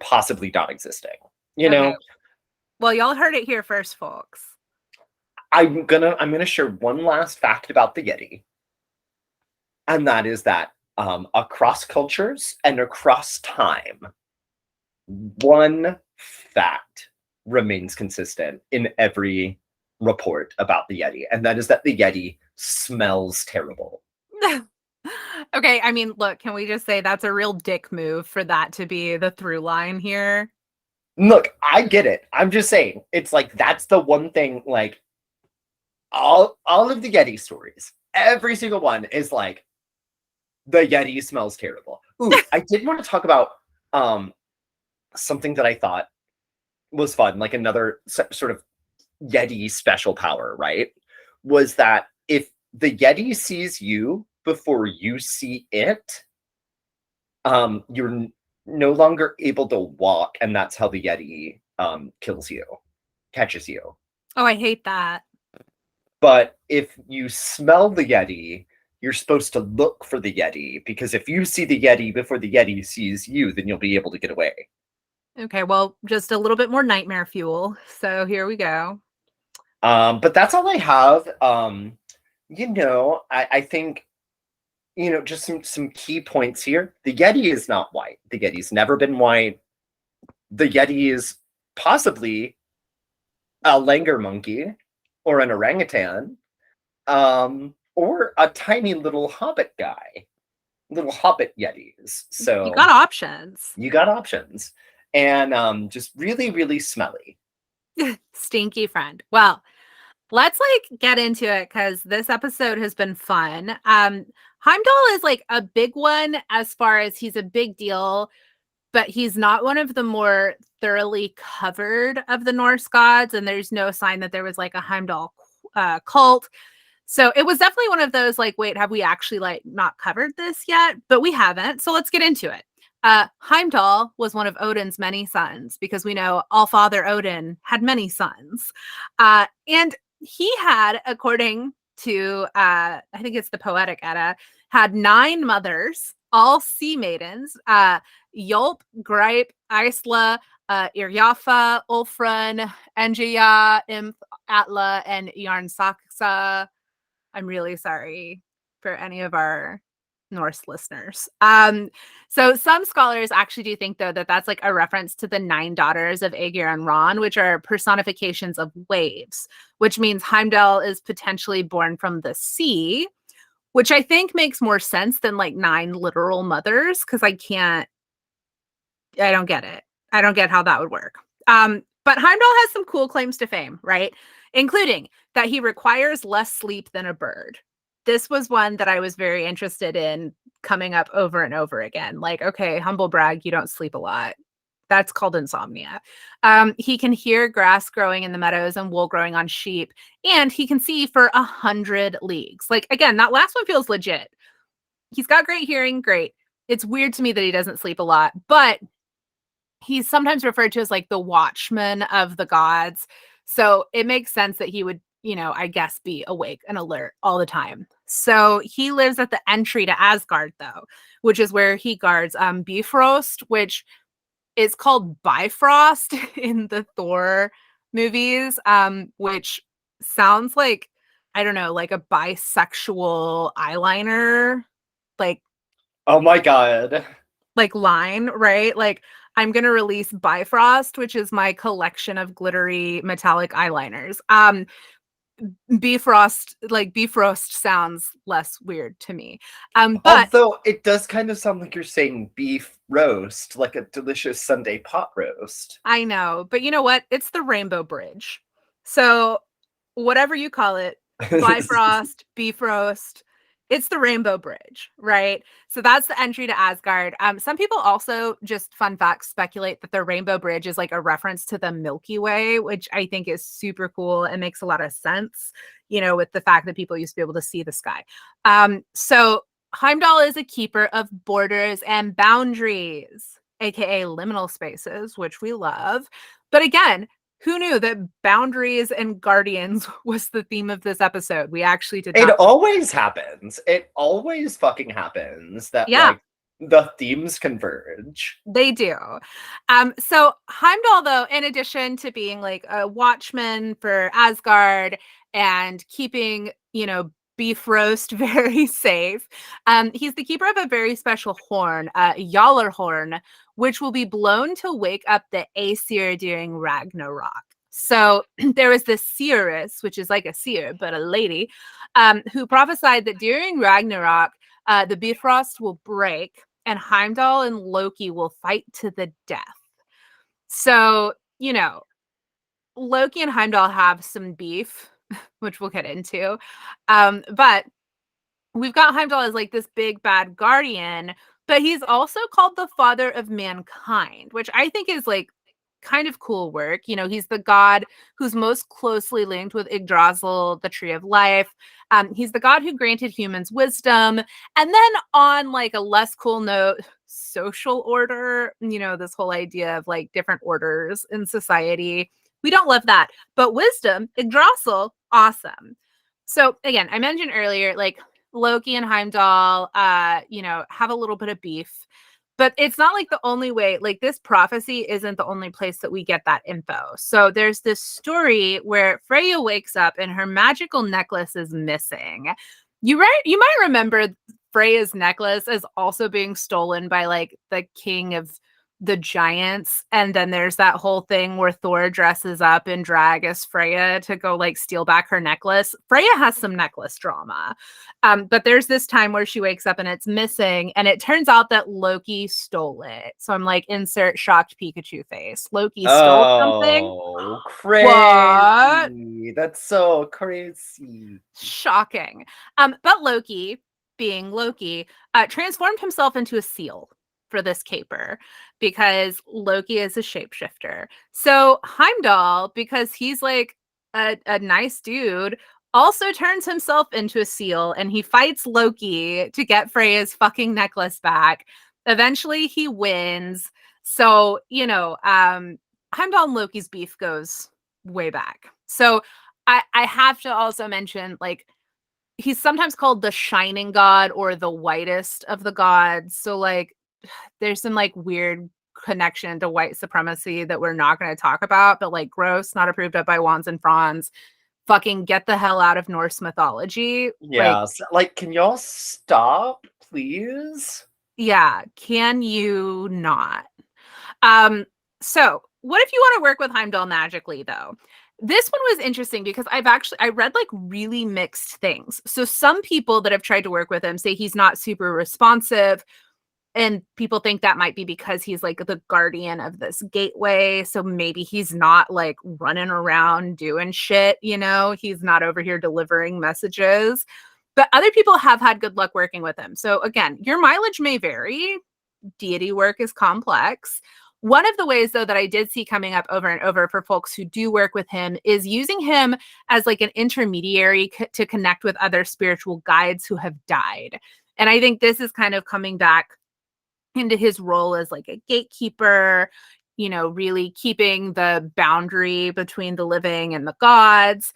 possibly not existing. You Okay. know, Well, y'all heard it here first, folks. I'm gonna share one last fact about the Yeti, and that is that across cultures and across time, one fact remains consistent in every report about the Yeti, and that is that the Yeti smells terrible. Okay, I mean, look, can we just say that's a real dick move for that to be the through line here? Look, I get it. I'm just saying, it's like that's the one thing. Like all of the Yeti stories, every single one is like the Yeti smells terrible. Ooh, I did want to talk about um something that I thought was fun, like another sort of Yeti special power, right? Was that if the Yeti sees you before you see it, you're no longer able to walk, and that's how the Yeti kills you, catches you. Oh, I hate that. But if you smell the Yeti, you're supposed to look for the Yeti, because if you see the Yeti before the Yeti sees you, then you'll be able to get away. Okay, well, just a little bit more nightmare fuel. So here we go. But that's all I have. I think just some key points here. The Yeti is not white. The Yeti's never been white. The Yeti is possibly a langur monkey or an orangutan, or a tiny little hobbit guy, little hobbit Yetis. You So got options. you got options, and just really, really smelly. Stinky friend. Well, let's like get into it because this episode has been fun. Heimdall is like a big one as far as he's a big deal, but he's not one of the more thoroughly covered of the Norse gods, and there's no sign that there was like a Heimdall cult. So it was definitely one of those like, wait, have we actually like not covered this yet? But we haven't. So let's get into it. Heimdall was one of Odin's many sons because we know All-Father Odin had many sons. And he had, according to, I think it's the Poetic Edda, had 9 mothers, all sea maidens, Yulp, Gripe, Isla, Irjafa, Ulfrun, Engia, Imp, Atla, and Yarnsaksa. I'm really sorry for any of our Norse listeners. So some scholars actually do think, though, that that's like a reference to the 9 daughters of Aegir and Ron, which are personifications of waves, which means Heimdall is potentially born from the sea, which I think makes more sense than like 9 literal mothers, because I don't get it. I don't get how that would work. But Heimdall has some cool claims to fame, right? Including that he requires less sleep than a bird. This was one that I was very interested in coming up over and over again. Like, okay, humble brag, you don't sleep a lot. That's called insomnia. He can hear grass growing in the meadows and wool growing on sheep, and he can see for 100 leagues. Like, again, that last one feels legit. He's got great hearing, great. It's weird to me that he doesn't sleep a lot, but he's sometimes referred to as like the watchman of the gods. So it makes sense that he would, I guess, be awake and alert all the time. So he lives at the entry to Asgard, though, which is where he guards Bifrost, which is called Bifrost in the Thor movies, which sounds like, I don't know, like a bisexual eyeliner, like Oh my god. line, right? Like I'm gonna release Bifrost, which is my collection of glittery metallic eyeliners. Bifrost sounds less weird to me. But Although it does kind of sound like you're saying beef roast, like a delicious Sunday pot roast. I know, but you know what? It's the Rainbow Bridge. So whatever you call it, Bifrost, Bifrost, it's the Rainbow Bridge, right? So that's the entry to Asgard. Some people also, just fun facts, speculate that the Rainbow Bridge is like a reference to the Milky Way, which I think is super cool and makes a lot of sense, with the fact that people used to be able to see the sky. So Heimdall is a keeper of borders and boundaries, aka liminal spaces, which we love. But again, who knew that boundaries and guardians was the theme of this episode? We actually did It not. always happens. It always fucking happens that Yeah, like the themes converge. they do. So Heimdall, though, in addition to being like a watchman for Asgard and keeping, Bifrost very safe, he's the keeper of a very special horn, Yaller horn, which will be blown to wake up the Aesir during Ragnarok. So there was this seeress, which is like a seer, but a lady, who prophesied that during Ragnarok, the Bifrost will break and Heimdall and Loki will fight to the death. So, Loki and Heimdall have some beef, which we'll get into. But we've got Heimdall as like this big bad guardian, but he's also called the father of mankind, which I think is like kind of cool work. He's the god who's most closely linked with Yggdrasil, the tree of life. He's the god who granted humans wisdom. And then on like a less cool note, social order, this whole idea of like different orders in society. We don't love that. But wisdom, Yggdrasil, awesome. So again, I mentioned earlier, like Loki and Heimdall, have a little bit of beef. But it's not like the only way, like this prophecy isn't the only place that we get that info. So there's this story where Freya wakes up and her magical necklace is missing. You might remember Freya's necklace as also being stolen by like the king of the giants. And then there's that whole thing where Thor dresses up in drag as Freya to go like steal back her necklace. Freya has some necklace drama. But there's this time where she wakes up and it's missing, and it turns out that Loki stole it. So I'm like, insert shocked Pikachu face. Loki stole something. Oh, What? crazy. That's so crazy. Shocking. But Loki, being Loki, transformed himself into a seal for this caper because Loki is a shapeshifter. So Heimdall, because he's like a nice dude, also turns himself into a seal and he fights Loki to get Freya's fucking necklace back. Eventually he wins. So, Heimdall and Loki's beef goes way back. So I have to also mention, like, he's sometimes called the shining god or the whitest of the gods. So, like, there's some like weird connection to white supremacy that we're not going to talk about, but like gross, not approved of by Wands and Fronds. Fucking get the hell out of Norse mythology. Like, Yeah, like, can y'all stop, please? yeah, can you not? So what if you want to work with Heimdall magically though? This one was interesting because I read like really mixed things. So some people that have tried to work with him say he's not super responsive. And people think that might be because he's like the guardian of this gateway. So maybe he's not like running around doing shit, he's not over here delivering messages. But other people have had good luck working with him. So again, your mileage may vary. Deity work is complex. One of the ways, though, that I did see coming up over and over for folks who do work with him is using him as like an intermediary to connect with other spiritual guides who have died. And I think this is kind of coming back into his role as like a gatekeeper, really keeping the boundary between the living and the gods.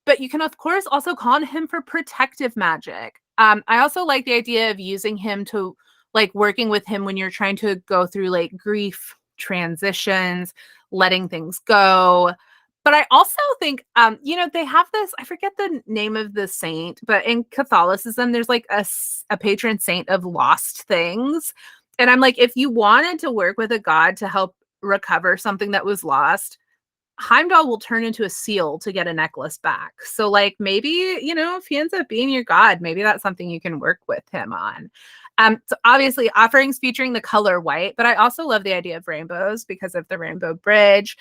but you can of course also call on him for protective magic. I also like the idea of using him to like working with him when you're trying to go through like grief transitions, letting things go. But I also think, they have this, I forget the name of the saint, but in Catholicism, there's like a patron saint of lost things. And I'm like, if you wanted to work with a god to help recover something that was lost, Heimdall will turn into a seal to get a necklace back. So, like, maybe, if he ends up being your god, maybe that's something you can work with him on. So obviously offerings featuring the color white, but I also love the idea of rainbows because of the rainbow bridge.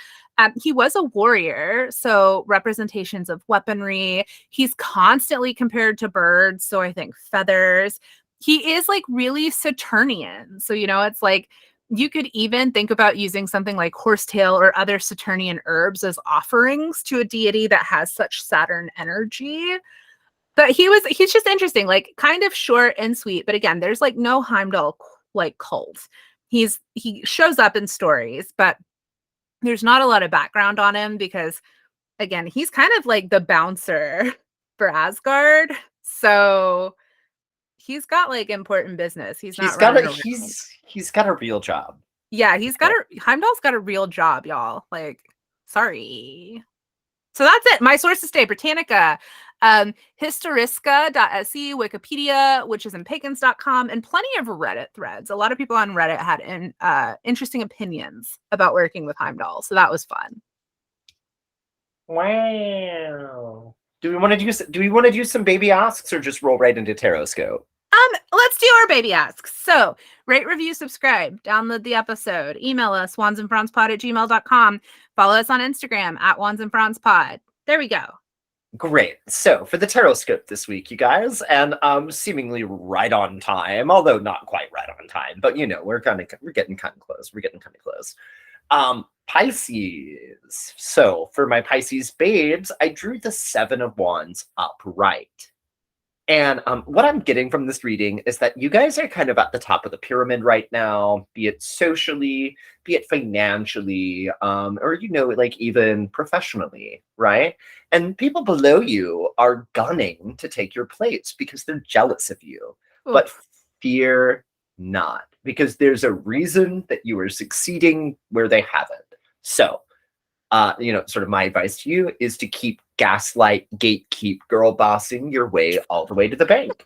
He was a warrior, so representations of weaponry. He's constantly compared to birds, so I think feathers. He is like really Saturnian. So, it's like you could even think about using something like horsetail or other Saturnian herbs as offerings to a deity that has such Saturn energy. But he's just interesting, like kind of short and sweet. But again, there's like no Heimdall like cult. He shows up in stories, but there's not a lot of background on him because again, he's kind of like the bouncer for Asgard. So he's got like important business. He's not running around. He's got a real job. Yeah, Heimdall's got a real job, y'all. Like, sorry. So that's it. My sources stay Britannica, Historiska.se, Wikipedia, which is in pagans.com, and plenty of Reddit threads. A lot of people on Reddit had interesting opinions about working with Heimdall, so that was fun. Wow. Do we want to do some baby asks or just roll right into Taroscope? Let's do our baby asks. So rate, review, subscribe, download the episode, email us, wandsandfronspod@gmail.com, follow us on Instagram @wandsandfronspod. There we go. Great. So for the Taroscope this week, you guys, and seemingly right on time, although not quite right on time, but we're getting kind of close. We're getting kind of close. Pisces. So for my Pisces babes, I drew the 7 of Wands upright. And what I'm getting from this reading is that you guys are kind of at the top of the pyramid right now, be it socially, be it financially, or, like even professionally, right? And people below you are gunning to take your place because they're jealous of you. Oof. But fear not, because there's a reason that you are succeeding where they haven't. So, sort of my advice to you is to keep gaslight, gatekeep, girl bossing your way all the way to the bank.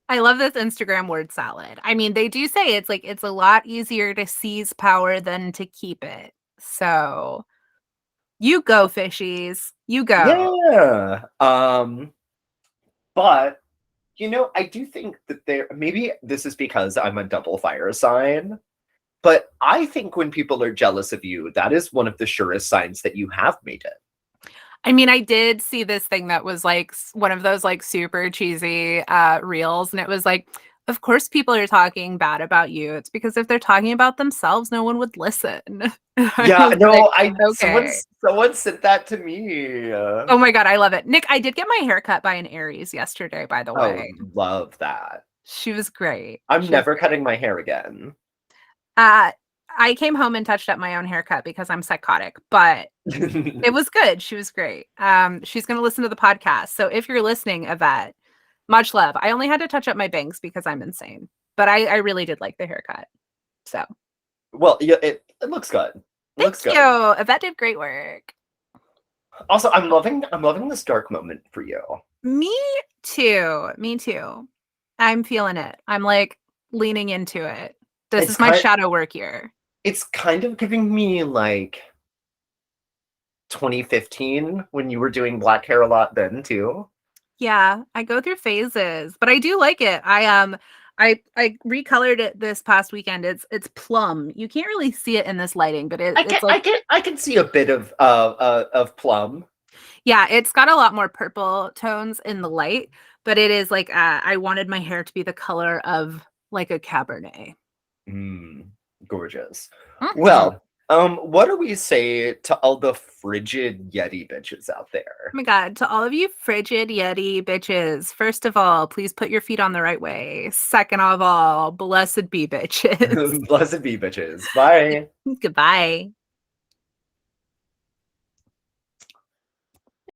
I love this Instagram word salad. I mean, they do say it's like it's a lot easier to seize power than to keep it. So you go, fishies. You go. Yeah. But I do think that maybe this is because I'm a double fire sign. But I think when people are jealous of you, that is one of the surest signs that you have made it. I mean, I did see this thing that was like one of those like super cheesy reels. And it was like, of course, people are talking bad about you. It's because if they're talking about themselves, no one would listen. Yeah, no, okay. Someone sent that to me. Oh my God, I love it. Nick, I did get my hair cut by an Aries yesterday, by the way. Oh, love that. She was great. I'm never cutting my hair again. I came home and touched up my own haircut because I'm psychotic, but it was good. She was great. She's going to listen to the podcast. So if you're listening, Yvette, much love. I only had to touch up my bangs because I'm insane, but I really did like the haircut. So, well, yeah, it looks good. Thank you. Yvette did great work. Also, I'm loving this dark moment for you. Me too. Me too. I'm feeling it. I'm like leaning into it. This is my shadow work year. It's kind of giving me like 2015 when you were doing black hair a lot then too. Yeah, I go through phases, but I do like it. I recolored it this past weekend. It's plum. You can't really see it in this lighting, but I can see a bit of plum. Yeah, it's got a lot more purple tones in the light, but it is like I wanted my hair to be the color of like a Cabernet. Gorgeous. Mm-hmm. Well, what do we say to all the frigid Yeti bitches out there? Oh my God, to all of you frigid Yeti bitches, first of all, please put your feet on the right way. Second of all, blessed be bitches. Blessed be bitches. Bye. Goodbye.